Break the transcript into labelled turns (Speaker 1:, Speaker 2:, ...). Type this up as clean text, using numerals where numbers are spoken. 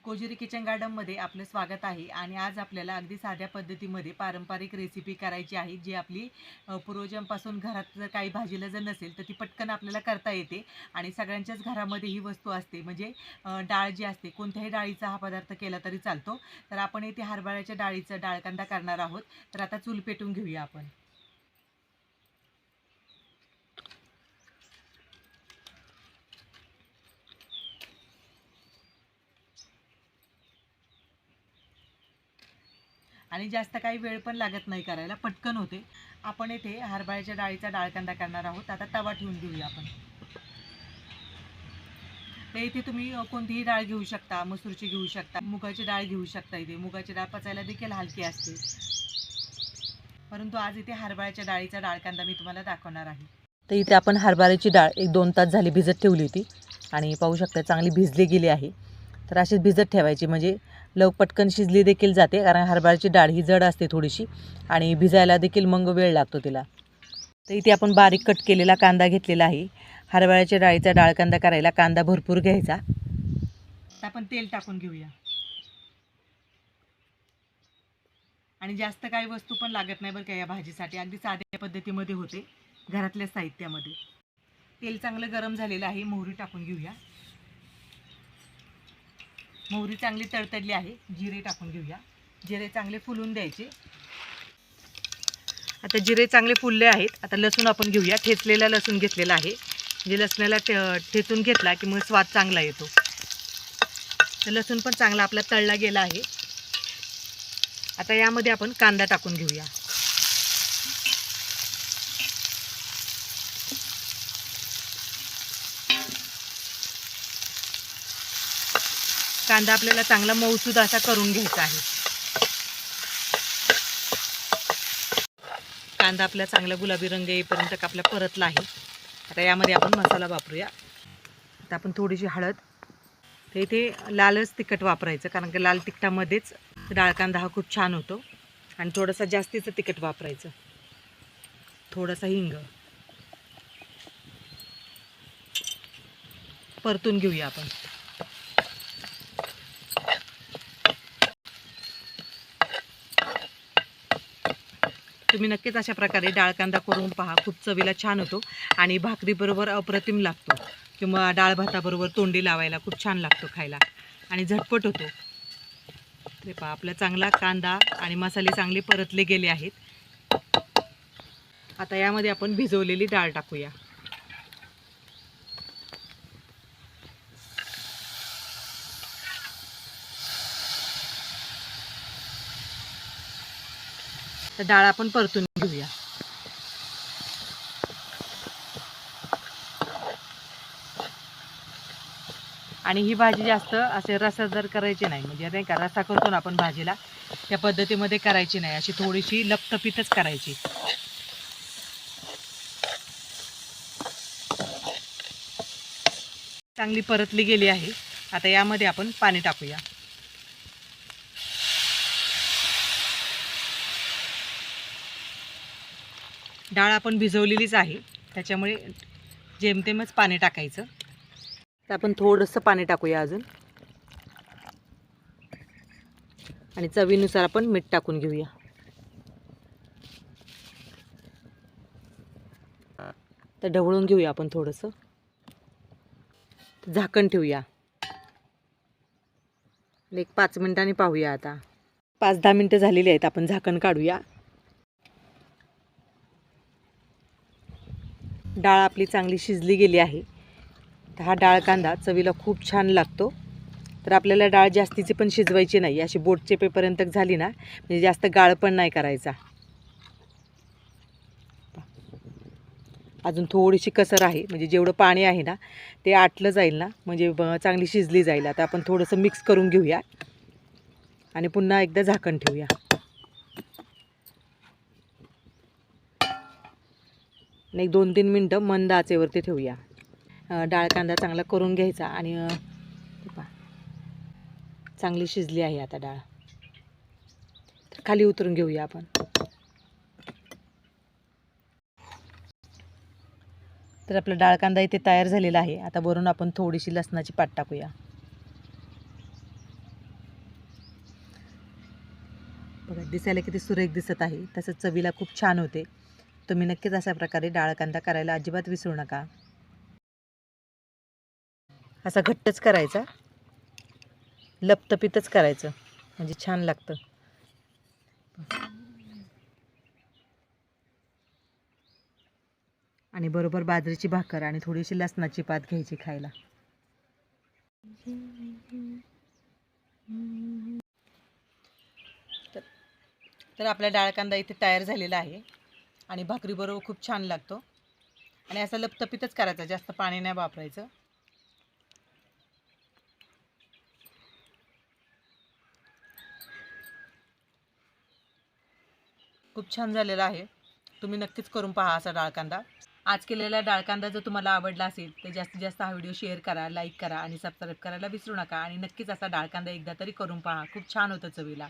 Speaker 1: कोजेरी kitchen गार्डनमध्ये आपलं स्वागत आहे आणि आज आपल्याला अगदी साध्या पद्धतीमध्ये पारंपरिक रेसिपी करायची आहे जी आपली पूर्वजांपासून घरात जर काही भाजीला जर नसेल तर ती पटकन आपल्याला करता येते आणि सगळ्यांच्याच घरामध्ये ही वस्तू असते म्हणजे डाळ जी असते कोणत्याही डाळीचा हा पदार्थ केला तरी चालतो. तर आपण इथे हरभऱ्याच्या डाळीचा डाळकांदा करणार आहोत. तर आता चूल पेटून घेऊया आपण. आणि जास्त काही वेळ पण लागत नाही करायला, पटकन होते. आपण इथे हरभऱ्याच्या डाळीचा डाळकांदा करणार आहोत. आता तवा ठेवून घेऊया आपण. तर इथे तुम्ही कोणतीही डाळ घेऊ शकता, मसूरची घेऊ शकता, मुगाची डाळ घेऊ शकता. इथे मुगाची डाळ पचायला देखील हलकी असते, परंतु आज इथे हरभऱ्याच्या डाळीचा डाळकांदा मी तुम्हाला दाखवणार आहे. तर इथे आपण हरभऱ्याची डाळ 1-2 तास झाली भिजत ठेवली होती आणि पाहू शकता चांगली भिजली गेली आहे. तर अशीच भिजत ठेवायची म्हणजे पटकन शिजली देखील जाते, कारण हरभऱ्याची डाळ ही जड असते थोडीशी आणि भिजायला देखील मग वेळ लागतो तिला. तर इथे आपण बारीक कट केलेला कांदा घेतलेला आहे. हरभऱ्याच्या डाळीचा डाळकांदा करायला कांदा भरपूर घ्यायचा. आपण तेल टाकून घेऊया आणि जास्त काही वस्तू पण लागत नाही बरं का या भाजीसाठी. अगदी साध्या पद्धतीमध्ये होते घरातल्या साहित्यामध्ये. तेल चांगलं गरम झालेलं आहे. मोहरी टाकून घेऊया. मोहरी चांगली तडतडली आहे. जिरे टाकून घेऊया. जिरे चांगले फुलून द्यायचे. आता जिरे चांगले फुलले आहेत. आता लसूण आपण घेऊया. ठेचलेला लसूण घेतलेला आहे. म्हणजे लसणाला ठेचून घेतला की मग स्वाद चांगला येतो. तर लसूण पण चांगला आपला तळला गेला आहे. आता यामध्ये आपण कांदा टाकून घेऊया. कांदा आपल्याला चांगला मऊसूद असा करून घ्यायचा आहे. कांदा आपला चांगला गुलाबी रंग येईपर्यंत आपला परतला आहे. आता यामध्ये आपण मसाला वापरूया. आता आपण थोडीशी हळद. तर इथे लालच तिखट वापरायचं, कारण की लाल तिखटामध्येच डाळकांदा हा खूप छान होतो. आणि थोडंसं जास्तीचं तिखट वापरायचं. थोडासा हिंग. परतून घेऊया आपण. तुम्ही नक्कीच अशा प्रकारे डाळकांदा करून पहा. खूप चवीला छान होतो आणि भाकरीबरोबर अप्रतिम लागतो किंवा डाळ भाताबरोबर तोंडी लावायला खूप छान लागतो खायला आणि झटपट होतो. ते पहा आपला चांगला कांदा आणि मसाले चांगले परतले गेले आहेत. आता यामध्ये आपण भिजवलेली डाळ टाकूया. तर डाळ आपण परतून घेऊया. आणि ही भाजी जास्त असे रसादार करायची नाही, म्हणजे नाही का रसा करतो ना आपण भाजीला, त्या पद्धतीमध्ये करायची नाही. अशी थोडीशी लपतपीतच करायची. चांगली परतली गेली आहे. आता यामध्ये आपण पाणी टाकूया. डाळ आपण भिजवलेलीच आहे, त्याच्यामुळे जेमतेमच पाणी टाकायचं. तर आपण थोडंसं पाणी टाकूया अजून आणि चवीनुसार आपण मीठ टाकून घेऊया. तर ढवळून घेऊया आपण थोडंसं. झाकण ठेवूया. एक 5 मिनिटांनी पाहूया. आता 5-10 मिनिटं झालेली आहेत. आपण झाकण काढूया. डाळ आपली चांगली शिजली गेली आहे. तर हा डाळकांदा चवीला खूप छान लागतो. तर आपल्याला डाळ जास्तीची पण शिजवायची नाही, अशी बोट चेपेपर्यंत झाली ना, म्हणजे जास्त गाळ पण नाही करायचा. अजून थोडीशी कसर आहे, म्हणजे जेवढं पाणी आहे ना ते आटलं जाईल ना, म्हणजे चांगली शिजली जाईल. आता आपण थोडंसं मिक्स करून घेऊया आणि पुन्हा एकदा झाकण ठेवूया. एक 2-3 मिनटं मंद आचेवरती ठेवूया. डाळ कांदा चांगला करून घ्यायचा आणि चांगली शिजली आहे आता डाळ. खाली उतरून घेऊया आपण. तर आपला डाळ कांदा इथे तयार झालेला आहे. आता वरून आपण थोडीशी लसणाची पात टाकूया. बघा दिसायला किती सुरेख दिसत आहे, तसंच चवीला खूप छान होते. तुम्ही नक्कीच अशा प्रकारे डाळ कांदा करायला अजिबात विसरू नका. असा घट्टच करायचा, लपतपीतच करायचं म्हणजे छान लागतं. आणि बरोबर बाजरीची भाकर आणि थोडीशी लसणाची पात घ्यायची खायला. तर आपला डाळ कांदा इथे तयार झालेला आहे आणि भाकरीबरोबर खूप छान लागतो. आणि असं लपतपीतच करायचं, जास्त पाणी नाही वापरायचं. खूप छान झालेला आहे. तुम्ही नक्कीच करून पहा असा डाळ कांदा. आज केलेला डाळ कांदा जर तुम्हाला आवडला असेल तर जास्तीत जास्त हा व्हिडिओ शेअर करा, लाईक करा आणि सबस्क्राईब करायला विसरू नका. आणि नक्कीच असा डाळ कांदा एकदा तरी करून पहा, खूप छान होतं चवीला.